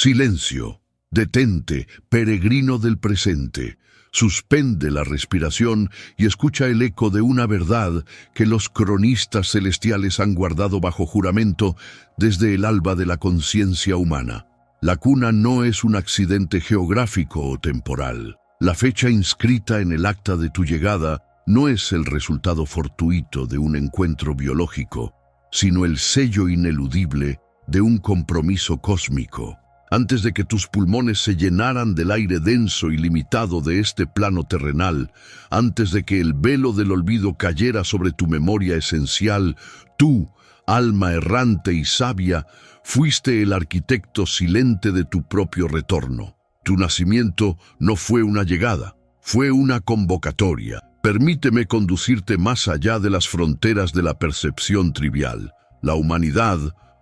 Silencio. Detente, peregrino del presente. Suspende la respiración y escucha el eco de una verdad que los cronistas celestiales han guardado bajo juramento desde el alba de la conciencia humana. La cuna no es un accidente geográfico o temporal. La fecha inscrita en el acta de tu llegada no es el resultado fortuito de un encuentro biológico, sino el sello ineludible de un compromiso cósmico. Antes de que tus pulmones se llenaran del aire denso y limitado de este plano terrenal, antes de que el velo del olvido cayera sobre tu memoria esencial, tú, alma errante y sabia, fuiste el arquitecto silente de tu propio retorno. Tu nacimiento no fue una llegada, fue una convocatoria. Permíteme conducirte más allá de las fronteras de la percepción trivial. La humanidad,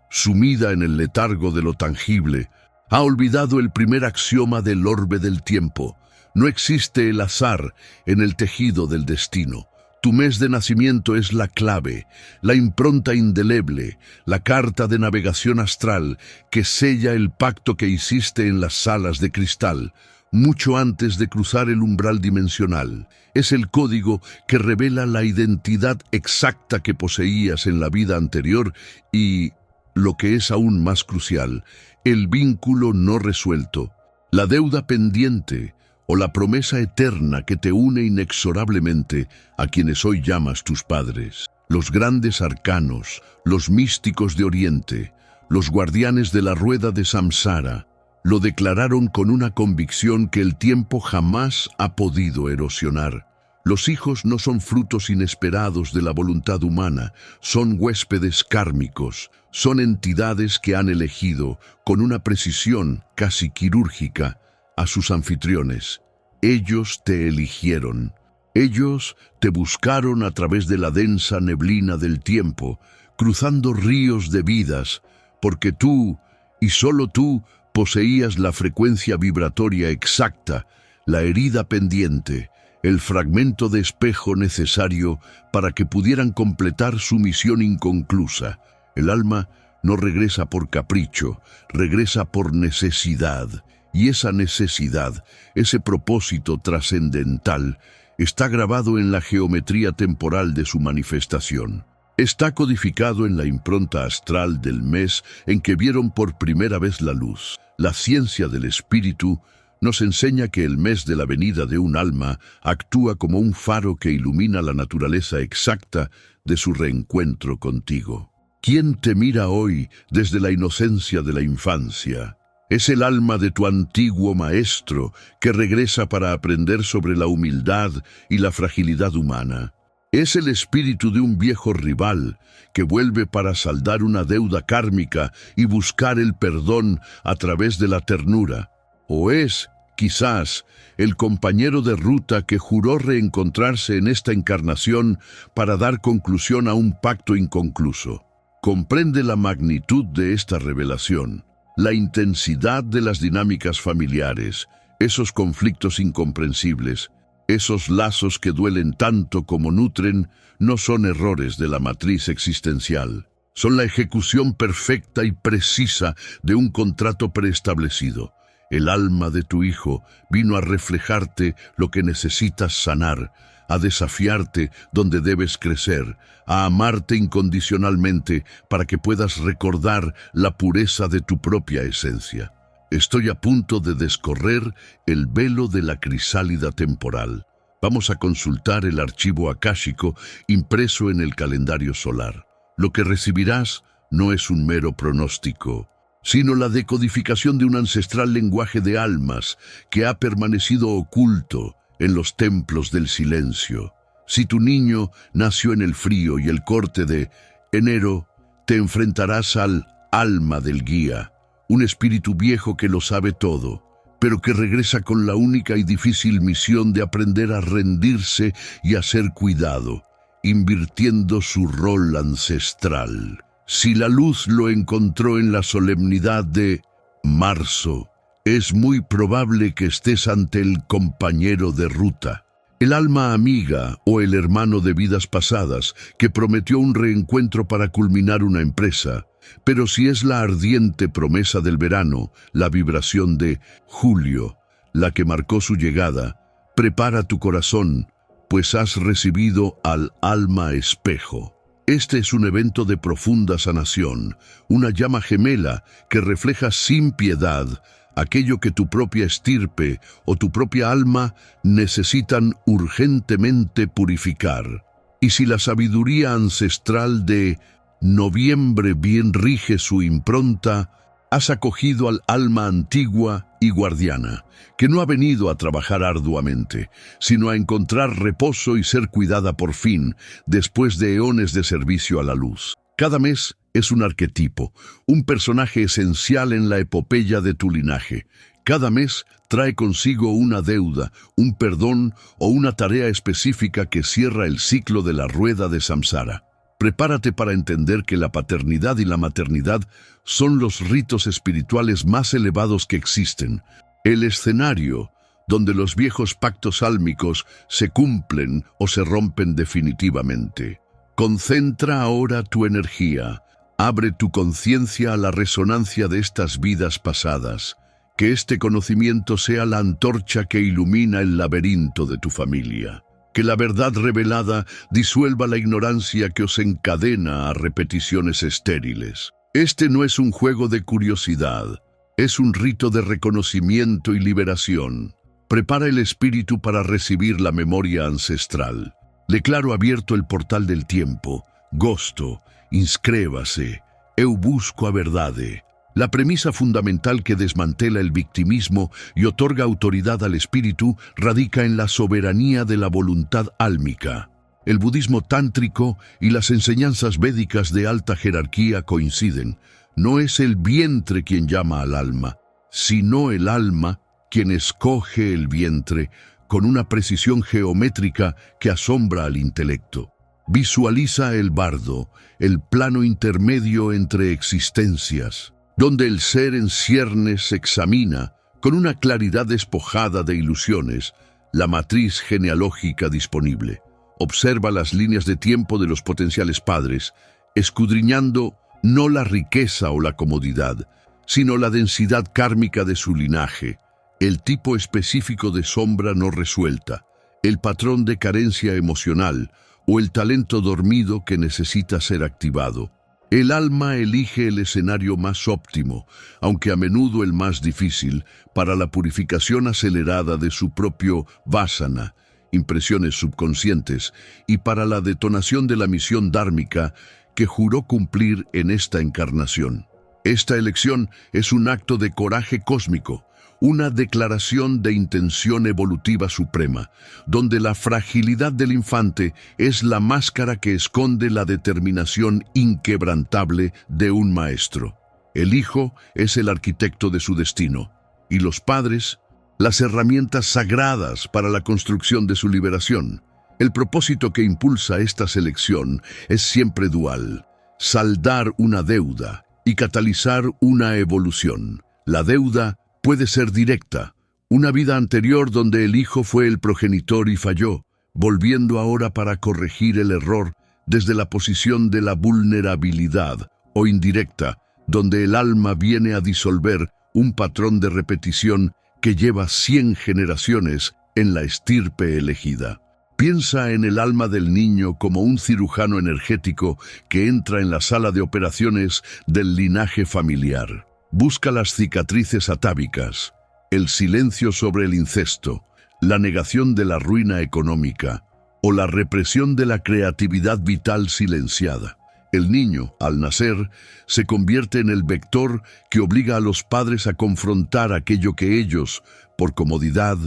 sumida en el letargo de lo tangible, ha olvidado el primer axioma del orbe del tiempo. No existe el azar en el tejido del destino. Tu mes de nacimiento es la clave, la impronta indeleble, la carta de navegación astral que sella el pacto que hiciste en las salas de cristal, mucho antes de cruzar el umbral dimensional. Es el código que revela la identidad exacta que poseías en la vida anterior y, lo que es aún más crucial, el vínculo no resuelto, la deuda pendiente o la promesa eterna que te une inexorablemente a quienes hoy llamas tus padres. Los grandes arcanos, los místicos de Oriente, los guardianes de la rueda de Samsara, lo declararon con una convicción que el tiempo jamás ha podido erosionar. Los hijos no son frutos inesperados de la voluntad humana, son huéspedes kármicos, son entidades que han elegido, con una precisión casi quirúrgica, a sus anfitriones. Ellos te eligieron. Ellos te buscaron a través de la densa neblina del tiempo, cruzando ríos de vidas, porque tú, y solo tú, poseías la frecuencia vibratoria exacta, la herida pendiente, el fragmento de espejo necesario para que pudieran completar su misión inconclusa. El alma no regresa por capricho, regresa por necesidad. Y esa necesidad, ese propósito trascendental, está grabado en la geometría temporal de su manifestación. Está codificado en la impronta astral del mes en que vieron por primera vez la luz. La ciencia del espíritu nos enseña que el mes de la venida de un alma actúa como un faro que ilumina la naturaleza exacta de su reencuentro contigo. ¿Quién te mira hoy desde la inocencia de la infancia? Es el alma de tu antiguo maestro que regresa para aprender sobre la humildad y la fragilidad humana. Es el espíritu de un viejo rival que vuelve para saldar una deuda kármica y buscar el perdón a través de la ternura. O es, quizás, el compañero de ruta que juró reencontrarse en esta encarnación para dar conclusión a un pacto inconcluso. Comprende la magnitud de esta revelación, la intensidad de las dinámicas familiares, esos conflictos incomprensibles, esos lazos que duelen tanto como nutren, no son errores de la matriz existencial. Son la ejecución perfecta y precisa de un contrato preestablecido. El alma de tu hijo vino a reflejarte lo que necesitas sanar, a desafiarte donde debes crecer, a amarte incondicionalmente para que puedas recordar la pureza de tu propia esencia. Estoy a punto de descorrer el velo de la crisálida temporal. Vamos a consultar el archivo akáshico impreso en el calendario solar. Lo que recibirás no es un mero pronóstico, sino la decodificación de un ancestral lenguaje de almas que ha permanecido oculto en los templos del silencio. Si tu niño nació en el frío y el corte de enero, te enfrentarás al alma del guía, un espíritu viejo que lo sabe todo, pero que regresa con la única y difícil misión de aprender a rendirse y a ser cuidado, invirtiendo su rol ancestral. Si la luz lo encontró en la solemnidad de marzo, es muy probable que estés ante el compañero de ruta. El alma amiga o el hermano de vidas pasadas que prometió un reencuentro para culminar una empresa, pero si es la ardiente promesa del verano, la vibración de julio, la que marcó su llegada, prepara tu corazón, pues has recibido al alma espejo. Este es un evento de profunda sanación, una llama gemela que refleja sin piedad aquello que tu propia estirpe o tu propia alma necesitan urgentemente purificar. Y si la sabiduría ancestral de noviembre bien rige su impronta, has acogido al alma antigua y guardiana, que no ha venido a trabajar arduamente, sino a encontrar reposo y ser cuidada por fin, después de eones de servicio a la luz. Cada mes es un arquetipo, un personaje esencial en la epopeya de tu linaje. Cada mes trae consigo una deuda, un perdón o una tarea específica que cierra el ciclo de la rueda de samsara. Prepárate para entender que la paternidad y la maternidad son los ritos espirituales más elevados que existen, el escenario donde los viejos pactos álmicos se cumplen o se rompen definitivamente. Concentra ahora tu energía, abre tu conciencia a la resonancia de estas vidas pasadas, que este conocimiento sea la antorcha que ilumina el laberinto de tu familia. Que la verdad revelada disuelva la ignorancia que os encadena a repeticiones estériles. Este no es un juego de curiosidad, es un rito de reconocimiento y liberación. Prepara el espíritu para recibir la memoria ancestral. Declaro abierto el portal del tiempo. Gosto, inscrévase, eu busco a verdade. La premisa fundamental que desmantela el victimismo y otorga autoridad al espíritu radica en la soberanía de la voluntad álmica. El budismo tántrico y las enseñanzas védicas de alta jerarquía coinciden. No es el vientre quien llama al alma, sino el alma quien escoge el vientre con una precisión geométrica que asombra al intelecto. Visualiza el bardo, el plano intermedio entre existencias, donde el ser en ciernes examina, con una claridad despojada de ilusiones, la matriz genealógica disponible. Observa las líneas de tiempo de los potenciales padres, escudriñando no la riqueza o la comodidad, sino la densidad kármica de su linaje, el tipo específico de sombra no resuelta, el patrón de carencia emocional o el talento dormido que necesita ser activado. El alma elige el escenario más óptimo, aunque a menudo el más difícil, para la purificación acelerada de su propio vasana, impresiones subconscientes, y para la detonación de la misión dármica que juró cumplir en esta encarnación. Esta elección es un acto de coraje cósmico, una declaración de intención evolutiva suprema, donde la fragilidad del infante es la máscara que esconde la determinación inquebrantable de un maestro. El hijo es el arquitecto de su destino, y los padres, las herramientas sagradas para la construcción de su liberación. El propósito que impulsa esta selección es siempre dual: saldar una deuda y catalizar una evolución. La deuda puede ser directa, una vida anterior donde el hijo fue el progenitor y falló, volviendo ahora para corregir el error desde la posición de la vulnerabilidad, o indirecta, donde el alma viene a disolver un patrón de repetición que lleva 100 generaciones en la estirpe elegida. Piensa en el alma del niño como un cirujano energético que entra en la sala de operaciones del linaje familiar. Busca las cicatrices atávicas, el silencio sobre el incesto, la negación de la ruina económica o la represión de la creatividad vital silenciada. El niño, al nacer, se convierte en el vector que obliga a los padres a confrontar aquello que ellos, por comodidad,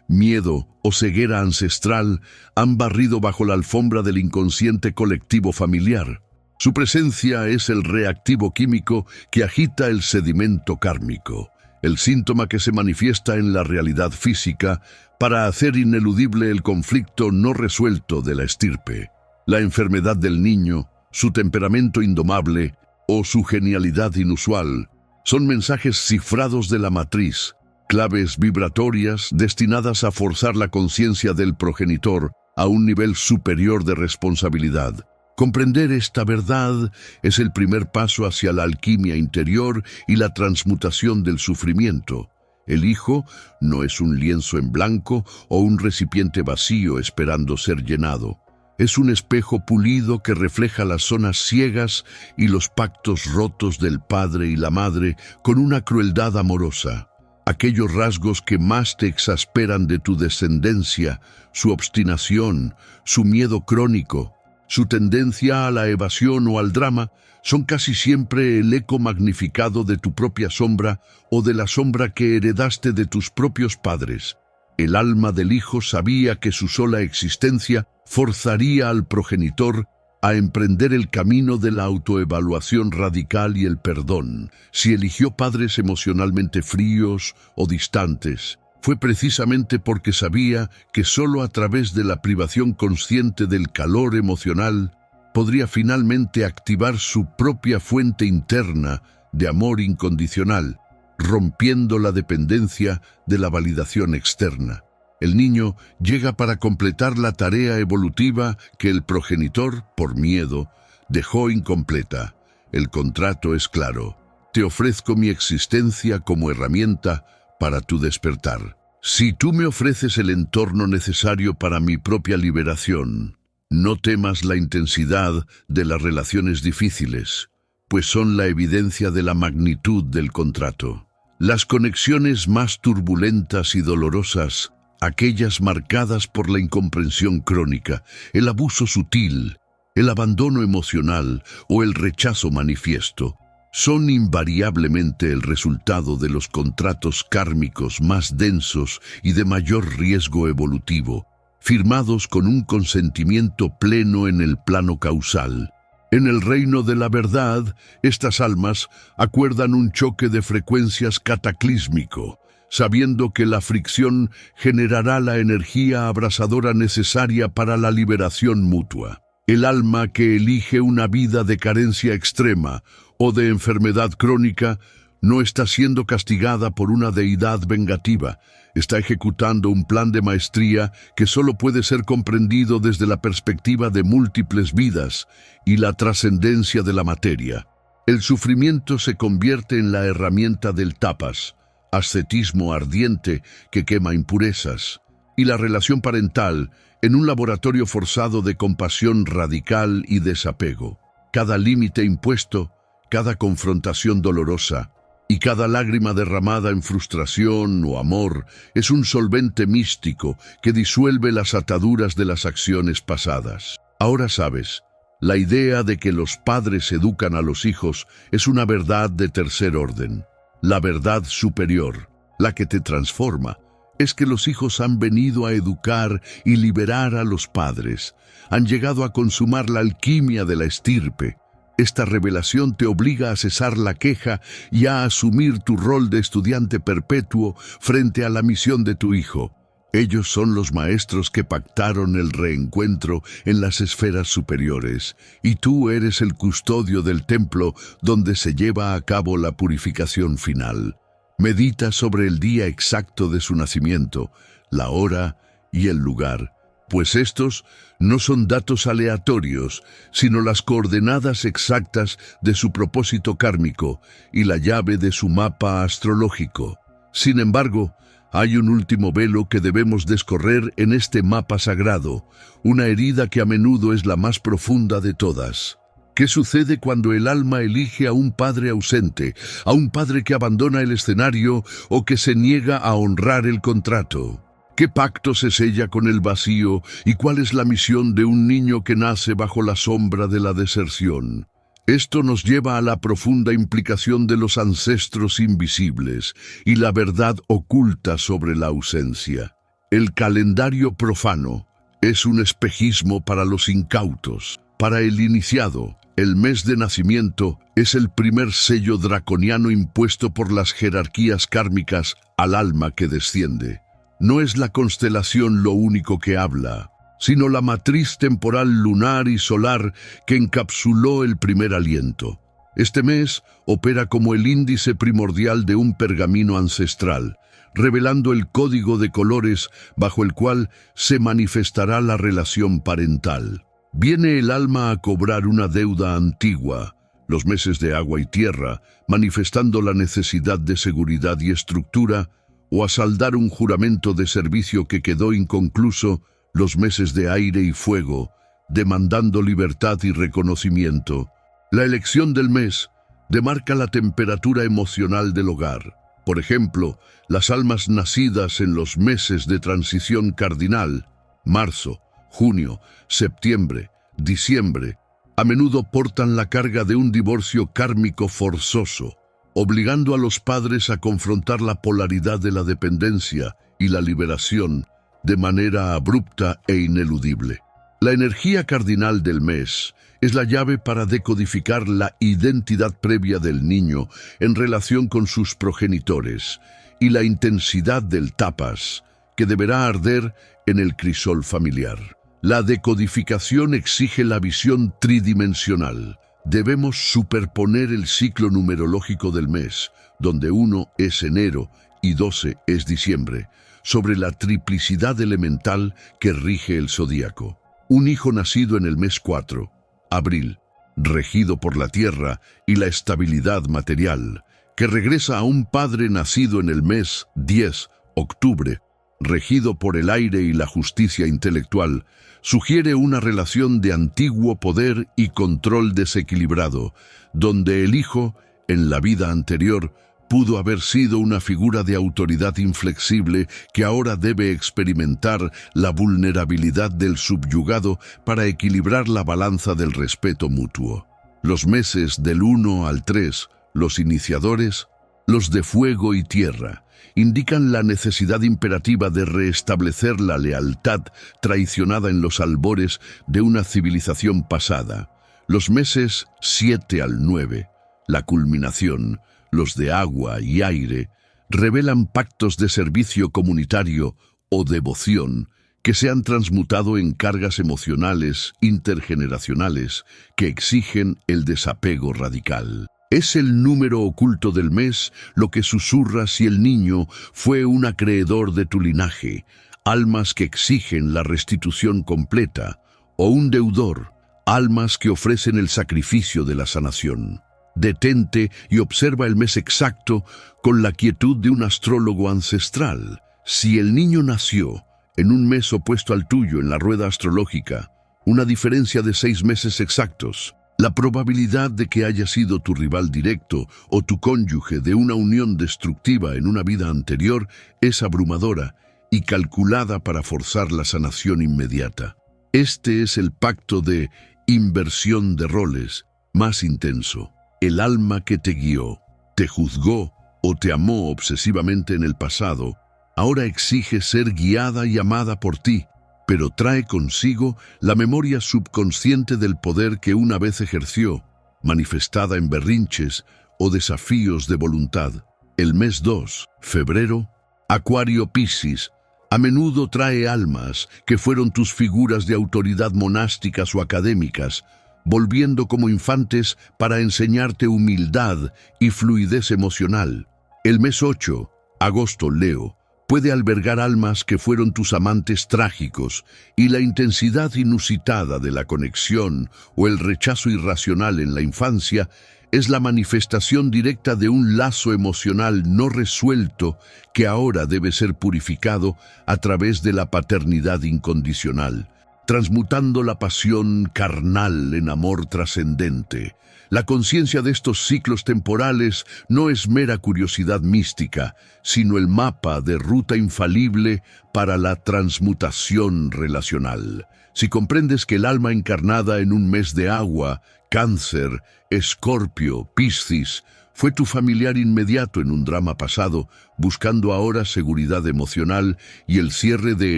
miedo o ceguera ancestral, han barrido bajo la alfombra del inconsciente colectivo familiar. Su presencia es el reactivo químico que agita el sedimento kármico, el síntoma que se manifiesta en la realidad física para hacer ineludible el conflicto no resuelto de la estirpe. La enfermedad del niño, su temperamento indomable o su genialidad inusual son mensajes cifrados de la matriz, claves vibratorias destinadas a forzar la conciencia del progenitor a un nivel superior de responsabilidad. Comprender esta verdad es el primer paso hacia la alquimia interior y la transmutación del sufrimiento. El hijo no es un lienzo en blanco o un recipiente vacío esperando ser llenado. Es un espejo pulido que refleja las zonas ciegas y los pactos rotos del padre y la madre con una crueldad amorosa. Aquellos rasgos que más te exasperan de tu descendencia, su obstinación, su miedo crónico, su tendencia a la evasión o al drama, son casi siempre el eco magnificado de tu propia sombra o de la sombra que heredaste de tus propios padres. El alma del hijo sabía que su sola existencia forzaría al progenitor a emprender el camino de la autoevaluación radical y el perdón. Si eligió padres emocionalmente fríos o distantes, fue precisamente porque sabía que solo a través de la privación consciente del calor emocional podría finalmente activar su propia fuente interna de amor incondicional, rompiendo la dependencia de la validación externa. El niño llega para completar la tarea evolutiva que el progenitor, por miedo, dejó incompleta. El contrato es claro. Te ofrezco mi existencia como herramienta para tu despertar. Si tú me ofreces el entorno necesario para mi propia liberación, no temas la intensidad de las relaciones difíciles, pues son la evidencia de la magnitud del contrato. Las conexiones más turbulentas y dolorosas, aquellas marcadas por la incomprensión crónica, el abuso sutil, el abandono emocional o el rechazo manifiesto, son invariablemente el resultado de los contratos kármicos más densos y de mayor riesgo evolutivo, firmados con un consentimiento pleno en el plano causal. En el reino de la verdad, estas almas acuerdan un choque de frecuencias cataclísmico, sabiendo que la fricción generará la energía abrasadora necesaria para la liberación mutua. El alma que elige una vida de carencia extrema o de enfermedad crónica no está siendo castigada por una deidad vengativa, está ejecutando un plan de maestría que solo puede ser comprendido desde la perspectiva de múltiples vidas y la trascendencia de la materia. El sufrimiento se convierte en la herramienta del tapas, ascetismo ardiente que quema impurezas, y la relación parental en un laboratorio forzado de compasión radical y desapego. Cada límite impuesto, cada confrontación dolorosa y cada lágrima derramada en frustración o amor es un solvente místico que disuelve las ataduras de las acciones pasadas. Ahora sabes, la idea de que los padres educan a los hijos es una verdad de tercer orden. La verdad superior, la que te transforma, es que los hijos han venido a educar y liberar a los padres. Han llegado a consumar la alquimia de la estirpe. Esta revelación te obliga a cesar la queja y a asumir tu rol de estudiante perpetuo frente a la misión de tu hijo. Ellos son los maestros que pactaron el reencuentro en las esferas superiores, y tú eres el custodio del templo donde se lleva a cabo la purificación final. Medita sobre el día exacto de su nacimiento, la hora y el lugar, pues estos no son datos aleatorios, sino las coordenadas exactas de su propósito kármico y la llave de su mapa astrológico. Sin embargo, hay un último velo que debemos descorrer en este mapa sagrado, una herida que a menudo es la más profunda de todas. ¿Qué sucede cuando el alma elige a un padre ausente, a un padre que abandona el escenario o que se niega a honrar el contrato? ¿Qué pacto se sella con el vacío y cuál es la misión de un niño que nace bajo la sombra de la deserción? Esto nos lleva a la profunda implicación de los ancestros invisibles y la verdad oculta sobre la ausencia. El calendario profano es un espejismo para los incautos. Para el iniciado, el mes de nacimiento es el primer sello draconiano impuesto por las jerarquías kármicas al alma que desciende. No es la constelación lo único que habla, sino la matriz temporal lunar y solar que encapsuló el primer aliento. Este mes opera como el índice primordial de un pergamino ancestral, revelando el código de colores bajo el cual se manifestará la relación parental. Viene el alma a cobrar una deuda antigua, los meses de agua y tierra, manifestando la necesidad de seguridad y estructura, o a saldar un juramento de servicio que quedó inconcluso, los meses de aire y fuego, demandando libertad y reconocimiento. La elección del mes demarca la temperatura emocional del hogar. Por ejemplo, las almas nacidas en los meses de transición cardinal, marzo, junio, septiembre, diciembre, a menudo portan la carga de un divorcio kármico forzoso, obligando a los padres a confrontar la polaridad de la dependencia y la liberación de manera abrupta e ineludible. La energía cardinal del mes es la llave para decodificar la identidad previa del niño en relación con sus progenitores y la intensidad del tapas que deberá arder en el crisol familiar. La decodificación exige la visión tridimensional. Debemos superponer el ciclo numerológico del mes, donde 1 es enero y 12 es diciembre, sobre la triplicidad elemental que rige el zodíaco. Un hijo nacido en el mes 4, abril, regido por la tierra y la estabilidad material, que regresa a un padre nacido en el mes 10, octubre, regido por el aire y la justicia intelectual, sugiere una relación de antiguo poder y control desequilibrado, donde el hijo, en la vida anterior, pudo haber sido una figura de autoridad inflexible que ahora debe experimentar la vulnerabilidad del subyugado para equilibrar la balanza del respeto mutuo. Los meses del 1 al 3, los iniciadores, los de fuego y tierra, indican la necesidad imperativa de restablecer la lealtad traicionada en los albores de una civilización pasada. Los meses 7 al 9, la culminación, los de agua y aire, revelan pactos de servicio comunitario o devoción que se han transmutado en cargas emocionales intergeneracionales que exigen el desapego radical. Es el número oculto del mes lo que susurra si el niño fue un acreedor de tu linaje, almas que exigen la restitución completa, o un deudor, almas que ofrecen el sacrificio de la sanación. Detente y observa el mes exacto con la quietud de un astrólogo ancestral. Si el niño nació en un mes opuesto al tuyo en la rueda astrológica, una diferencia de 6 meses exactos, la probabilidad de que haya sido tu rival directo o tu cónyuge de una unión destructiva en una vida anterior es abrumadora y calculada para forzar la sanación inmediata. Este es el pacto de inversión de roles más intenso. El alma que te guió, te juzgó o te amó obsesivamente en el pasado, ahora exige ser guiada y amada por ti, pero trae consigo la memoria subconsciente del poder que una vez ejerció, manifestada en berrinches o desafíos de voluntad. El mes 2, febrero, Acuario-Piscis, a menudo trae almas que fueron tus figuras de autoridad monásticas o académicas, volviendo como infantes para enseñarte humildad y fluidez emocional. El mes 8, agosto-Leo, puede albergar almas que fueron tus amantes trágicos y la intensidad inusitada de la conexión o el rechazo irracional en la infancia es la manifestación directa de un lazo emocional no resuelto que ahora debe ser purificado a través de la paternidad incondicional, transmutando la pasión carnal en amor trascendente. La conciencia de estos ciclos temporales no es mera curiosidad mística, sino el mapa de ruta infalible para la transmutación relacional. Si comprendes que el alma encarnada en un mes de agua, Cáncer, Escorpio, Piscis, fue tu familiar inmediato en un drama pasado, buscando ahora seguridad emocional y el cierre de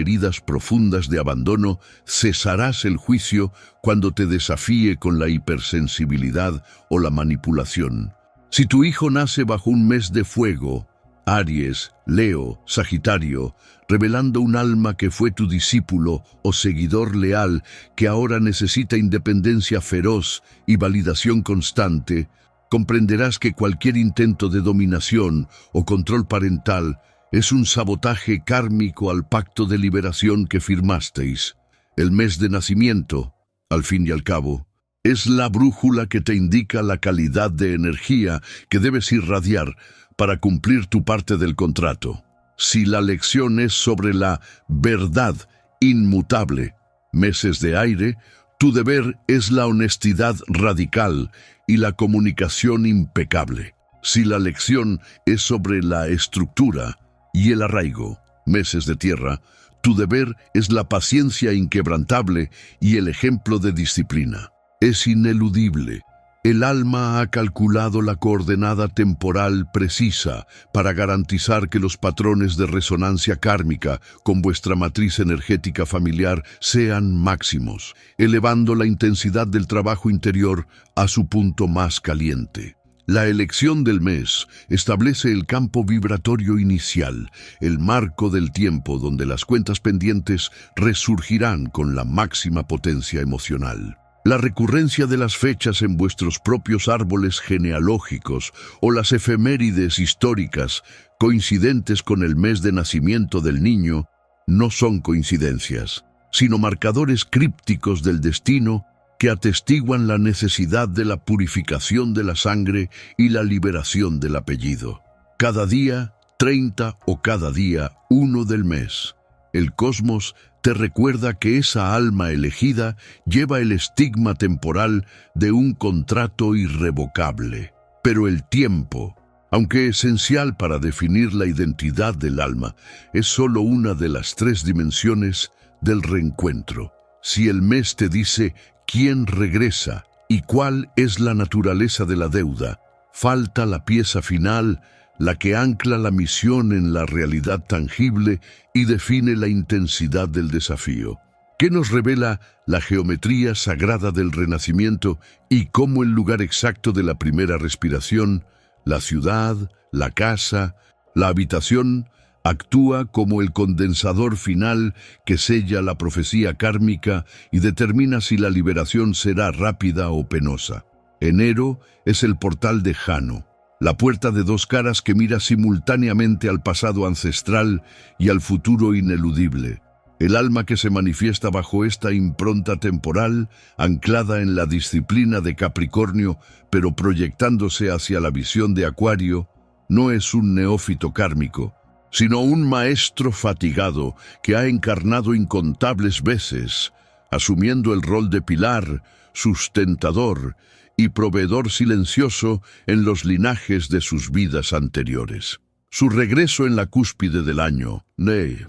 heridas profundas de abandono, cesarás el juicio cuando te desafíe con la hipersensibilidad o la manipulación. Si tu hijo nace bajo un mes de fuego, Aries, Leo, Sagitario, revelando un alma que fue tu discípulo o seguidor leal que ahora necesita independencia feroz y validación constante, comprenderás que cualquier intento de dominación o control parental es un sabotaje kármico al pacto de liberación que firmasteis. El mes de nacimiento, al fin y al cabo, es la brújula que te indica la calidad de energía que debes irradiar para cumplir tu parte del contrato. Si la lección es sobre la verdad inmutable, meses de aire, tu deber es la honestidad radical y la comunicación impecable. Si la lección es sobre la estructura y el arraigo, meses de tierra, tu deber es la paciencia inquebrantable y el ejemplo de disciplina. Es ineludible. El alma ha calculado la coordenada temporal precisa para garantizar que los patrones de resonancia kármica con vuestra matriz energética familiar sean máximos, elevando la intensidad del trabajo interior a su punto más caliente. La elección del mes establece el campo vibratorio inicial, el marco del tiempo donde las cuentas pendientes resurgirán con la máxima potencia emocional. La recurrencia de las fechas en vuestros propios árboles genealógicos o las efemérides históricas coincidentes con el mes de nacimiento del niño no son coincidencias, sino marcadores crípticos del destino que atestiguan la necesidad de la purificación de la sangre y la liberación del apellido. Cada día 30 o cada día 1 del mes, el cosmos te recuerda que esa alma elegida lleva el estigma temporal de un contrato irrevocable. Pero el tiempo, aunque esencial para definir la identidad del alma, es solo una de las 3 dimensiones del reencuentro. Si el mes te dice quién regresa y cuál es la naturaleza de la deuda, falta la pieza final, la que ancla la misión en la realidad tangible y define la intensidad del desafío. ¿Qué nos revela la geometría sagrada del renacimiento y cómo el lugar exacto de la primera respiración, la ciudad, la casa, la habitación, actúa como el condensador final que sella la profecía kármica y determina si la liberación será rápida o penosa? Enero es el portal de Jano, la puerta de 2 caras que mira simultáneamente al pasado ancestral y al futuro ineludible. El alma que se manifiesta bajo esta impronta temporal, anclada en la disciplina de Capricornio, pero proyectándose hacia la visión de Acuario, no es un neófito kármico, sino un maestro fatigado que ha encarnado incontables veces, asumiendo el rol de pilar, sustentador y proveedor silencioso en los linajes de sus vidas anteriores. Su regreso en la cúspide del año,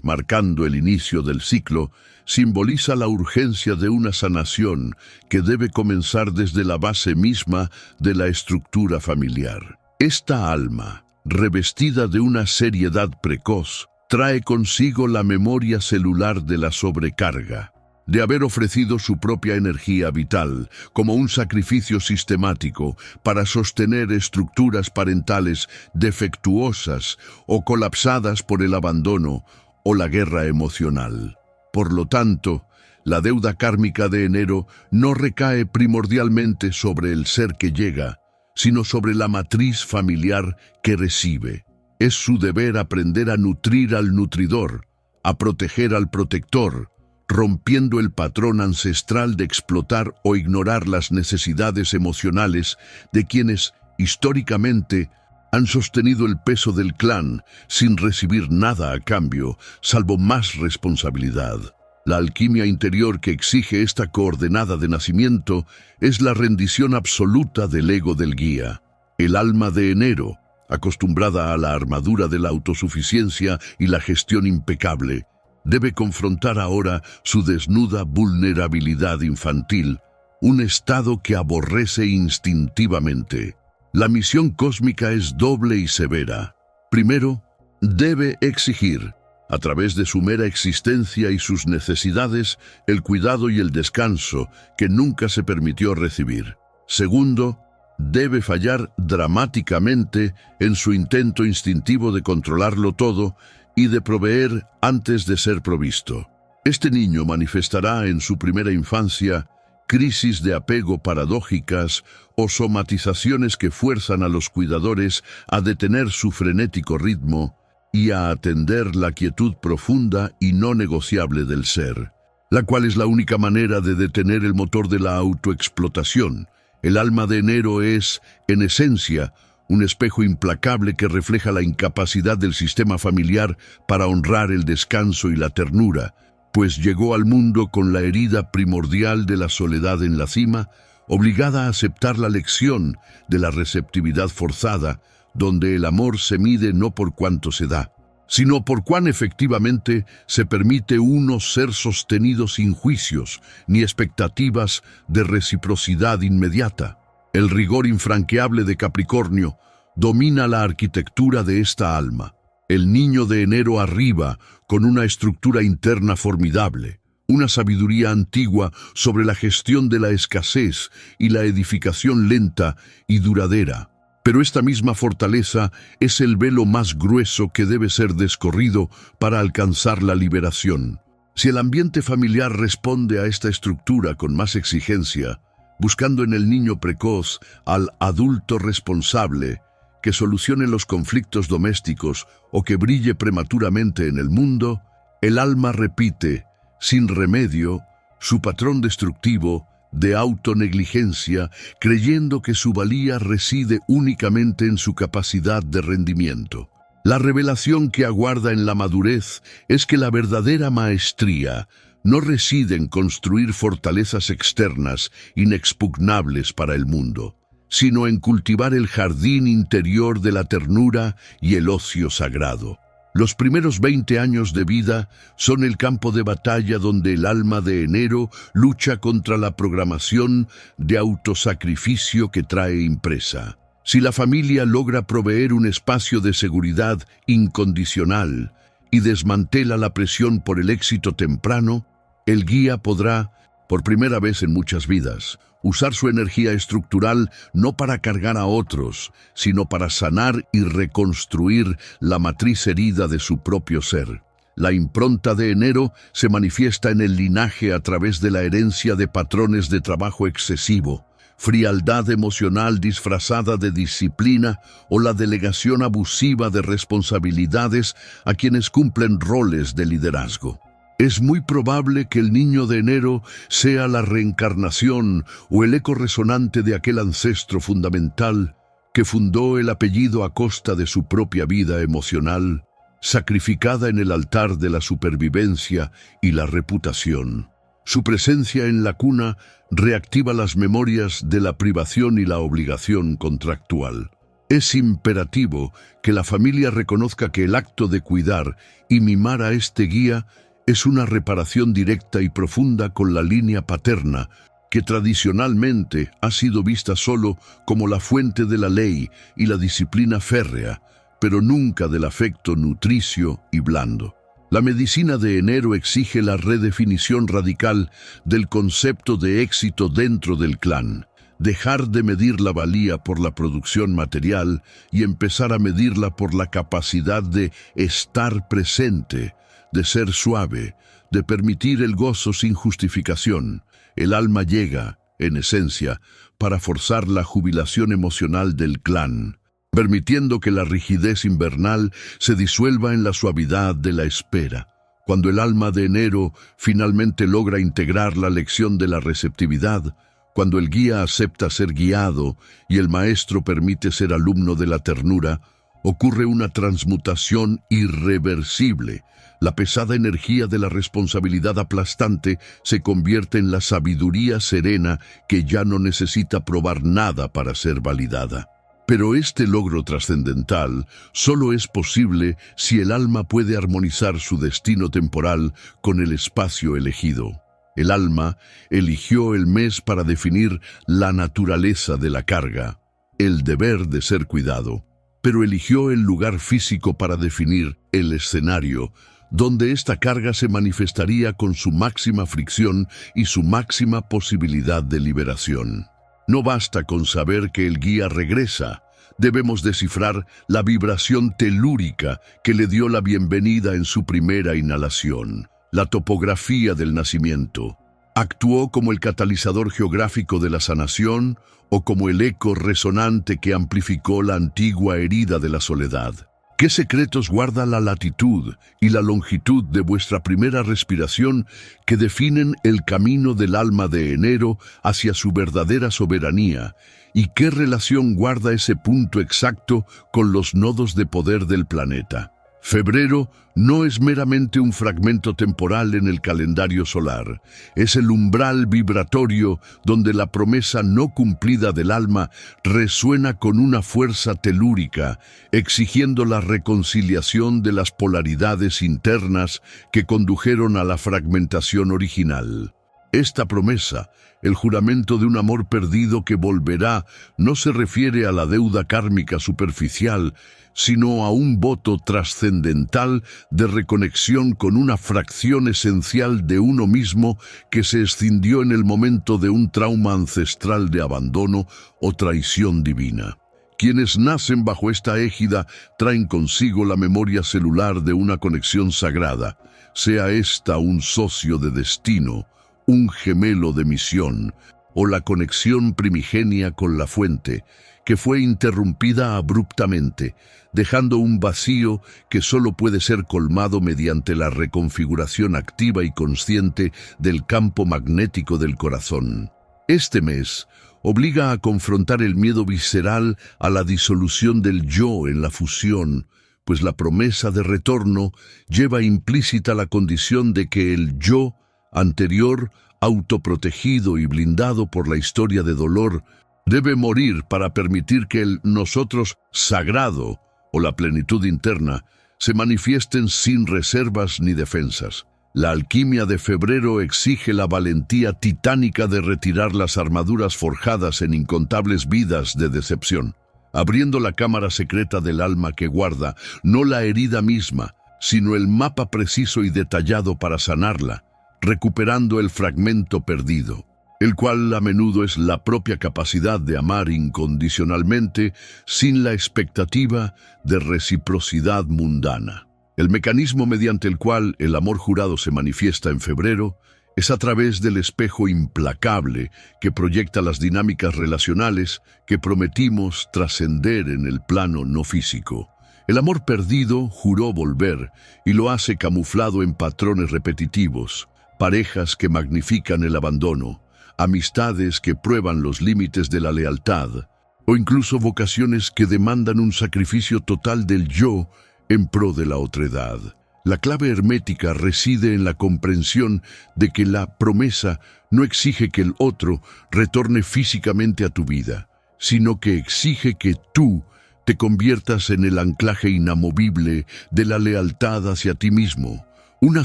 marcando el inicio del ciclo, simboliza la urgencia de una sanación que debe comenzar desde la base misma de la estructura familiar. Esta alma, revestida de una seriedad precoz, trae consigo la memoria celular de la sobrecarga, de haber ofrecido su propia energía vital como un sacrificio sistemático para sostener estructuras parentales defectuosas o colapsadas por el abandono o la guerra emocional. Por lo tanto, la deuda kármica de enero no recae primordialmente sobre el ser que llega, sino sobre la matriz familiar que recibe. Es su deber aprender a nutrir al nutridor, a proteger al protector, rompiendo el patrón ancestral de explotar o ignorar las necesidades emocionales de quienes, históricamente, han sostenido el peso del clan sin recibir nada a cambio, salvo más responsabilidad. La alquimia interior que exige esta coordenada de nacimiento es la rendición absoluta del ego del guía. El alma de enero, acostumbrada a la armadura de la autosuficiencia y la gestión impecable, debe confrontar ahora su desnuda vulnerabilidad infantil, un estado que aborrece instintivamente. La misión cósmica es doble y severa. Primero, debe exigir, a través de su mera existencia y sus necesidades, el cuidado y el descanso que nunca se permitió recibir. Segundo, debe fallar dramáticamente en su intento instintivo de controlarlo todo y de proveer antes de ser provisto. Este niño manifestará en su primera infancia crisis de apego paradójicas o somatizaciones que fuerzan a los cuidadores a detener su frenético ritmo y a atender la quietud profunda y no negociable del ser, la cual es la única manera de detener el motor de la autoexplotación. El alma de Enero es, en esencia, un espejo implacable que refleja la incapacidad del sistema familiar para honrar el descanso y la ternura, pues llegó al mundo con la herida primordial de la soledad en la cima, obligada a aceptar la lección de la receptividad forzada, donde el amor se mide no por cuánto se da, sino por cuán efectivamente se permite uno ser sostenido sin juicios ni expectativas de reciprocidad inmediata. El rigor infranqueable de Capricornio domina la arquitectura de esta alma. El niño de Enero arriba con una estructura interna formidable, una sabiduría antigua sobre la gestión de la escasez y la edificación lenta y duradera. Pero esta misma fortaleza es el velo más grueso que debe ser descorrido para alcanzar la liberación. Si el ambiente familiar responde a esta estructura con más exigencia, buscando en el niño precoz al adulto responsable, que solucione los conflictos domésticos o que brille prematuramente en el mundo, el alma repite, sin remedio, su patrón destructivo de autonegligencia, creyendo que su valía reside únicamente en su capacidad de rendimiento. La revelación que aguarda en la madurez es que la verdadera maestría no reside en construir fortalezas externas inexpugnables para el mundo, sino en cultivar el jardín interior de la ternura y el ocio sagrado. Los primeros 20 años de vida son el campo de batalla donde el alma de Enero lucha contra la programación de autosacrificio que trae impresa. Si la familia logra proveer un espacio de seguridad incondicional y desmantela la presión por el éxito temprano, el guía podrá, por primera vez en muchas vidas, usar su energía estructural no para cargar a otros, sino para sanar y reconstruir la matriz herida de su propio ser. La impronta de Enero se manifiesta en el linaje a través de la herencia de patrones de trabajo excesivo, frialdad emocional disfrazada de disciplina o la delegación abusiva de responsabilidades a quienes cumplen roles de liderazgo. Es muy probable que el niño de Enero sea la reencarnación o el eco resonante de aquel ancestro fundamental que fundó el apellido a costa de su propia vida emocional, sacrificada en el altar de la supervivencia y la reputación. Su presencia en la cuna reactiva las memorias de la privación y la obligación contractual. Es imperativo que la familia reconozca que el acto de cuidar y mimar a este guía es una reparación directa y profunda con la línea paterna, que tradicionalmente ha sido vista solo como la fuente de la ley y la disciplina férrea, pero nunca del afecto nutricio y blando. La medicina de Enero exige la redefinición radical del concepto de éxito dentro del clan, dejar de medir la valía por la producción material y empezar a medirla por la capacidad de estar presente, de ser suave, de permitir el gozo sin justificación. El alma llega, en esencia, para forzar la jubilación emocional del clan, permitiendo que la rigidez invernal se disuelva en la suavidad de la espera. Cuando el alma de Enero finalmente logra integrar la lección de la receptividad, cuando el guía acepta ser guiado y el maestro permite ser alumno de la ternura, ocurre una transmutación irreversible. La pesada energía de la responsabilidad aplastante se convierte en la sabiduría serena que ya no necesita probar nada para ser validada. Pero este logro trascendental solo es posible si el alma puede armonizar su destino temporal con el espacio elegido. El alma eligió el mes para definir la naturaleza de la carga, el deber de ser cuidado, pero eligió el lugar físico para definir el escenario, donde esta carga se manifestaría con su máxima fricción y su máxima posibilidad de liberación. No basta con saber que el guía regresa, debemos descifrar la vibración telúrica que le dio la bienvenida en su primera inhalación, la topografía del nacimiento. ¿Actuó como el catalizador geográfico de la sanación o como el eco resonante que amplificó la antigua herida de la soledad? ¿Qué secretos guarda la latitud y la longitud de vuestra primera respiración que definen el camino del alma de enero hacia su verdadera soberanía? ¿Y qué relación guarda ese punto exacto con los nodos de poder del planeta? Febrero no es meramente un fragmento temporal en el calendario solar, es el umbral vibratorio donde la promesa no cumplida del alma resuena con una fuerza telúrica, exigiendo la reconciliación de las polaridades internas que condujeron a la fragmentación original. Esta promesa, el juramento de un amor perdido que volverá, no se refiere a la deuda kármica superficial, sino a un voto trascendental de reconexión con una fracción esencial de uno mismo que se escindió en el momento de un trauma ancestral de abandono o traición divina. Quienes nacen bajo esta égida traen consigo la memoria celular de una conexión sagrada, sea esta un socio de destino, un gemelo de misión, o la conexión primigenia con la fuente, que fue interrumpida abruptamente, dejando un vacío que solo puede ser colmado mediante la reconfiguración activa y consciente del campo magnético del corazón. Este mes obliga a confrontar el miedo visceral a la disolución del yo en la fusión, pues la promesa de retorno lleva implícita la condición de que el yo anterior, autoprotegido y blindado por la historia de dolor, debe morir para permitir que el nosotros sagrado o la plenitud interna se manifiesten sin reservas ni defensas. La alquimia de febrero exige la valentía titánica de retirar las armaduras forjadas en incontables vidas de decepción, abriendo la cámara secreta del alma que guarda no la herida misma, sino el mapa preciso y detallado para sanarla, recuperando el fragmento perdido, el cual a menudo es la propia capacidad de amar incondicionalmente sin la expectativa de reciprocidad mundana. El mecanismo mediante el cual el amor jurado se manifiesta en febrero es a través del espejo implacable que proyecta las dinámicas relacionales que prometimos trascender en el plano no físico. El amor perdido juró volver y lo hace camuflado en patrones repetitivos, parejas que magnifican el abandono, amistades que prueban los límites de la lealtad, o incluso vocaciones que demandan un sacrificio total del yo en pro de la otredad. La clave hermética reside en la comprensión de que la promesa no exige que el otro retorne físicamente a tu vida, sino que exige que tú te conviertas en el anclaje inamovible de la lealtad hacia ti mismo, una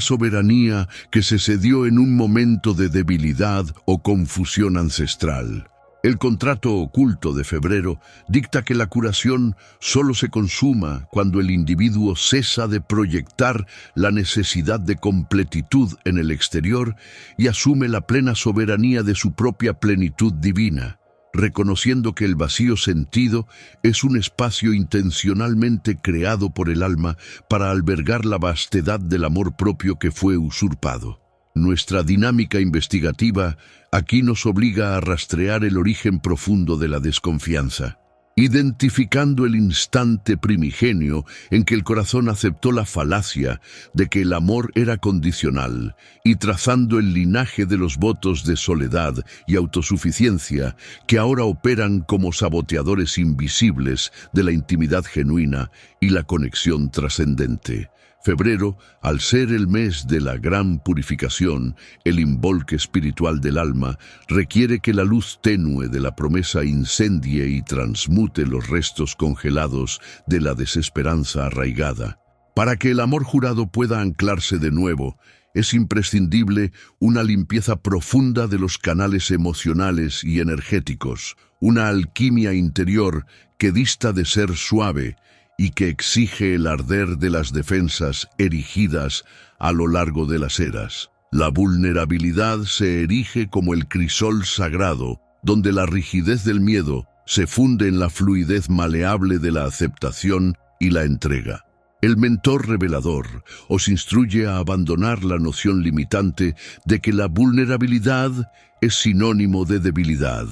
soberanía que se cedió en un momento de debilidad o confusión ancestral. El contrato oculto de febrero dicta que la curación solo se consuma cuando el individuo cesa de proyectar la necesidad de completitud en el exterior y asume la plena soberanía de su propia plenitud divina, reconociendo que el vacío sentido es un espacio intencionalmente creado por el alma para albergar la vastedad del amor propio que fue usurpado. Nuestra dinámica investigativa aquí nos obliga a rastrear el origen profundo de la desconfianza, identificando el instante primigenio en que el corazón aceptó la falacia de que el amor era condicional y trazando el linaje de los votos de soledad y autosuficiencia que ahora operan como saboteadores invisibles de la intimidad genuina y la conexión trascendente. Febrero, al ser el mes de la gran purificación, el involque espiritual del alma, requiere que la luz tenue de la promesa incendie y transmute los restos congelados de la desesperanza arraigada. Para que el amor jurado pueda anclarse de nuevo, es imprescindible una limpieza profunda de los canales emocionales y energéticos, una alquimia interior que dista de ser suave, y que exige el arder de las defensas erigidas a lo largo de las eras. La vulnerabilidad se erige como el crisol sagrado, donde la rigidez del miedo se funde en la fluidez maleable de la aceptación y la entrega. El mentor revelador os instruye a abandonar la noción limitante de que la vulnerabilidad es sinónimo de debilidad,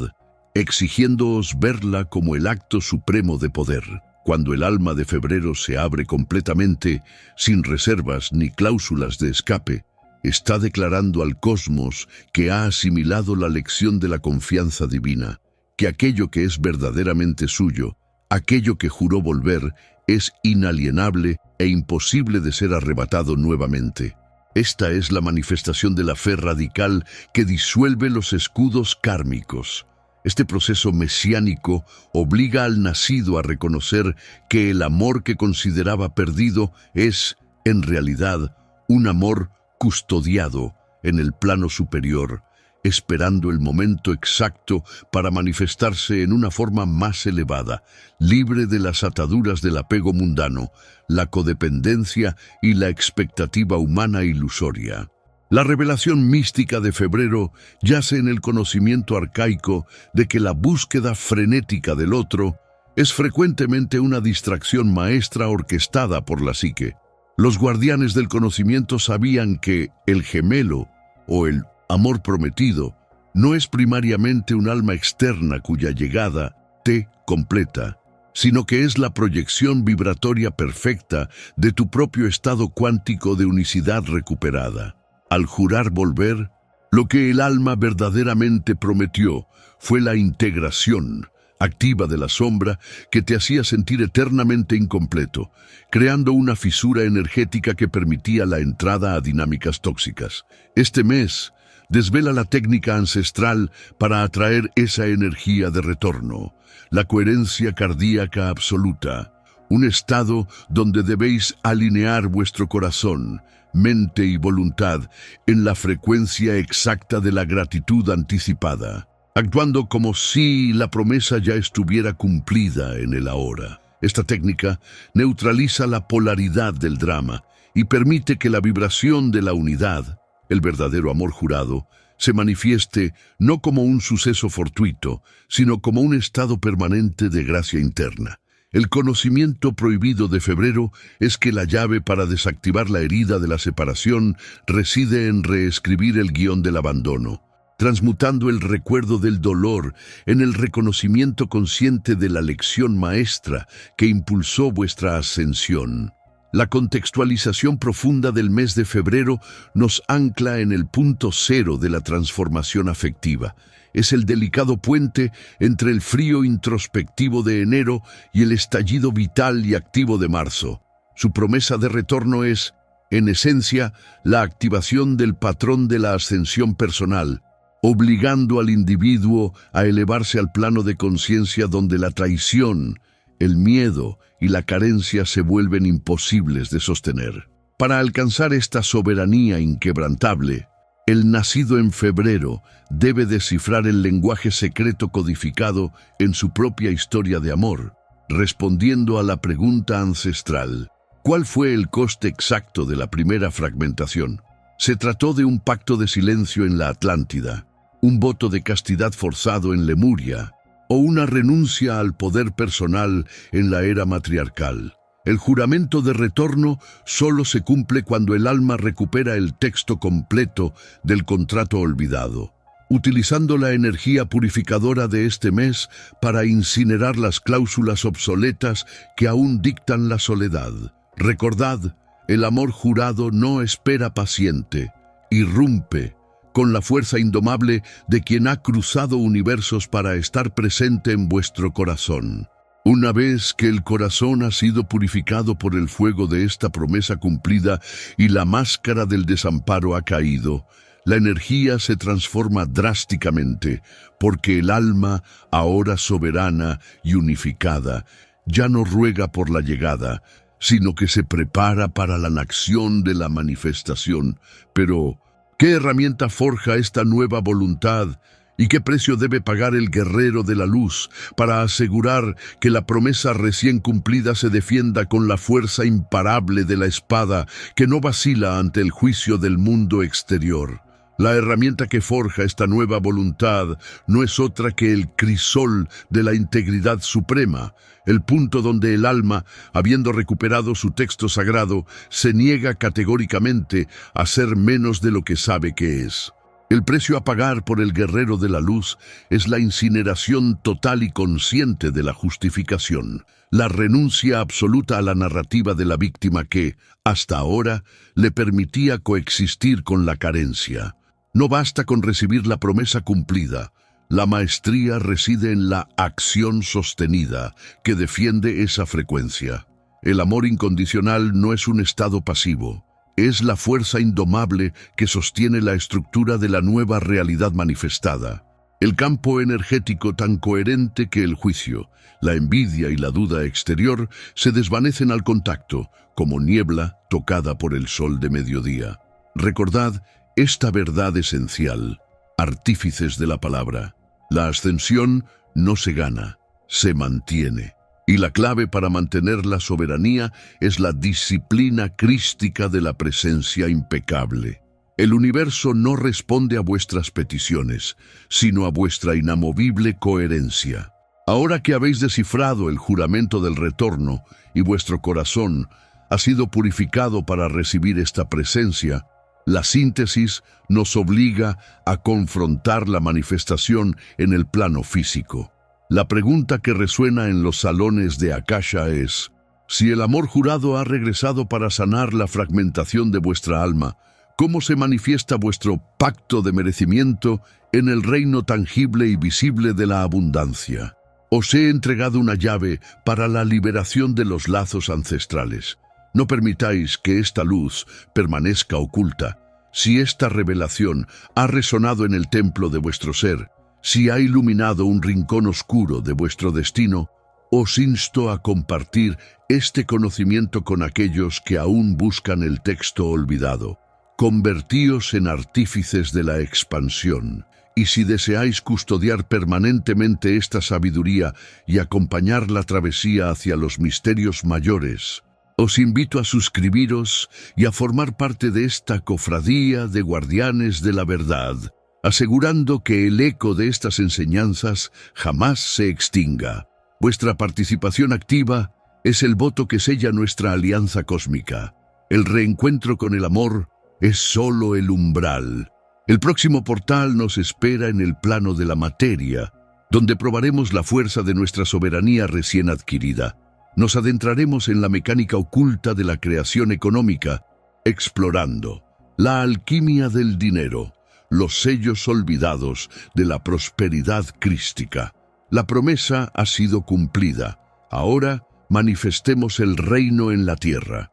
exigiéndoos verla como el acto supremo de poder. Cuando el alma de febrero se abre completamente, sin reservas ni cláusulas de escape, está declarando al cosmos que ha asimilado la lección de la confianza divina, que aquello que es verdaderamente suyo, aquello que juró volver, es inalienable e imposible de ser arrebatado nuevamente. Esta es la manifestación de la fe radical que disuelve los escudos kármicos. Este proceso mesiánico obliga al nacido a reconocer que el amor que consideraba perdido es, en realidad, un amor custodiado en el plano superior, esperando el momento exacto para manifestarse en una forma más elevada, libre de las ataduras del apego mundano, la codependencia y la expectativa humana ilusoria. La revelación mística de febrero yace en el conocimiento arcaico de que la búsqueda frenética del otro es frecuentemente una distracción maestra orquestada por la psique. Los guardianes del conocimiento sabían que el gemelo o el amor prometido no es primariamente un alma externa cuya llegada te completa, sino que es la proyección vibratoria perfecta de tu propio estado cuántico de unicidad recuperada. Al jurar volver, lo que el alma verdaderamente prometió fue la integración activa de la sombra que te hacía sentir eternamente incompleto, creando una fisura energética que permitía la entrada a dinámicas tóxicas. Este mes desvela la técnica ancestral para atraer esa energía de retorno, la coherencia cardíaca absoluta, un estado donde debéis alinear vuestro corazón, mente y voluntad en la frecuencia exacta de la gratitud anticipada, actuando como si la promesa ya estuviera cumplida en el ahora. Esta técnica neutraliza la polaridad del drama y permite que la vibración de la unidad, el verdadero amor jurado, se manifieste no como un suceso fortuito, sino como un estado permanente de gracia interna. El conocimiento prohibido de febrero es que la llave para desactivar la herida de la separación reside en reescribir el guión del abandono, transmutando el recuerdo del dolor en el reconocimiento consciente de la lección maestra que impulsó vuestra ascensión. La contextualización profunda del mes de febrero nos ancla en el punto cero de la transformación afectiva. Es el delicado puente entre el frío introspectivo de enero y el estallido vital y activo de marzo. Su promesa de retorno es, en esencia, la activación del patrón de la ascensión personal, obligando al individuo a elevarse al plano de conciencia donde la traición, el miedo y la carencia se vuelven imposibles de sostener. Para alcanzar esta soberanía inquebrantable, el nacido en febrero debe descifrar el lenguaje secreto codificado en su propia historia de amor, respondiendo a la pregunta ancestral: ¿cuál fue el coste exacto de la primera fragmentación? Se trató de un pacto de silencio en la Atlántida, un voto de castidad forzado en Lemuria, o una renuncia al poder personal en la era matriarcal. El juramento de retorno solo se cumple cuando el alma recupera el texto completo del contrato olvidado, utilizando la energía purificadora de este mes para incinerar las cláusulas obsoletas que aún dictan la soledad. Recordad, el amor jurado no espera paciente, irrumpe con la fuerza indomable de quien ha cruzado universos para estar presente en vuestro corazón. Una vez que el corazón ha sido purificado por el fuego de esta promesa cumplida y la máscara del desamparo ha caído, la energía se transforma drásticamente, porque el alma, ahora soberana y unificada, ya no ruega por la llegada, sino que se prepara para la acción de la manifestación. Pero, ¿qué herramienta forja esta nueva voluntad? ¿Y qué precio debe pagar el guerrero de la luz para asegurar que la promesa recién cumplida se defienda con la fuerza imparable de la espada que no vacila ante el juicio del mundo exterior? La herramienta que forja esta nueva voluntad no es otra que el crisol de la integridad suprema, el punto donde el alma, habiendo recuperado su texto sagrado, se niega categóricamente a ser menos de lo que sabe que es. El precio a pagar por el guerrero de la luz es la incineración total y consciente de la justificación, la renuncia absoluta a la narrativa de la víctima que, hasta ahora, le permitía coexistir con la carencia. No basta con recibir la promesa cumplida. La maestría reside en la acción sostenida que defiende esa frecuencia. El amor incondicional no es un estado pasivo. Es la fuerza indomable que sostiene la estructura de la nueva realidad manifestada. El campo energético tan coherente que el juicio, la envidia y la duda exterior se desvanecen al contacto, como niebla tocada por el sol de mediodía. Recordad esta verdad esencial, artífices de la palabra. La ascensión no se gana, se mantiene. Y la clave para mantener la soberanía es la disciplina crística de la presencia impecable. El universo no responde a vuestras peticiones, sino a vuestra inamovible coherencia. Ahora que habéis descifrado el juramento del retorno y vuestro corazón ha sido purificado para recibir esta presencia, la síntesis nos obliga a confrontar la manifestación en el plano físico. La pregunta que resuena en los salones de Akasha es: si el amor jurado ha regresado para sanar la fragmentación de vuestra alma, ¿cómo se manifiesta vuestro pacto de merecimiento en el reino tangible y visible de la abundancia? Os he entregado una llave para la liberación de los lazos ancestrales. No permitáis que esta luz permanezca oculta. Si esta revelación ha resonado en el templo de vuestro ser, si ha iluminado un rincón oscuro de vuestro destino, os insto a compartir este conocimiento con aquellos que aún buscan el texto olvidado. Convertíos en artífices de la expansión. Y si deseáis custodiar permanentemente esta sabiduría y acompañar la travesía hacia los misterios mayores, os invito a suscribiros y a formar parte de esta cofradía de guardianes de la verdad, asegurando que el eco de estas enseñanzas jamás se extinga. Vuestra participación activa es el voto que sella nuestra alianza cósmica. El reencuentro con el amor es solo el umbral. El próximo portal nos espera en el plano de la materia, donde probaremos la fuerza de nuestra soberanía recién adquirida. Nos adentraremos en la mecánica oculta de la creación económica, explorando la alquimia del dinero, los sellos olvidados de la prosperidad crística. La promesa ha sido cumplida. Ahora manifestemos el reino en la tierra.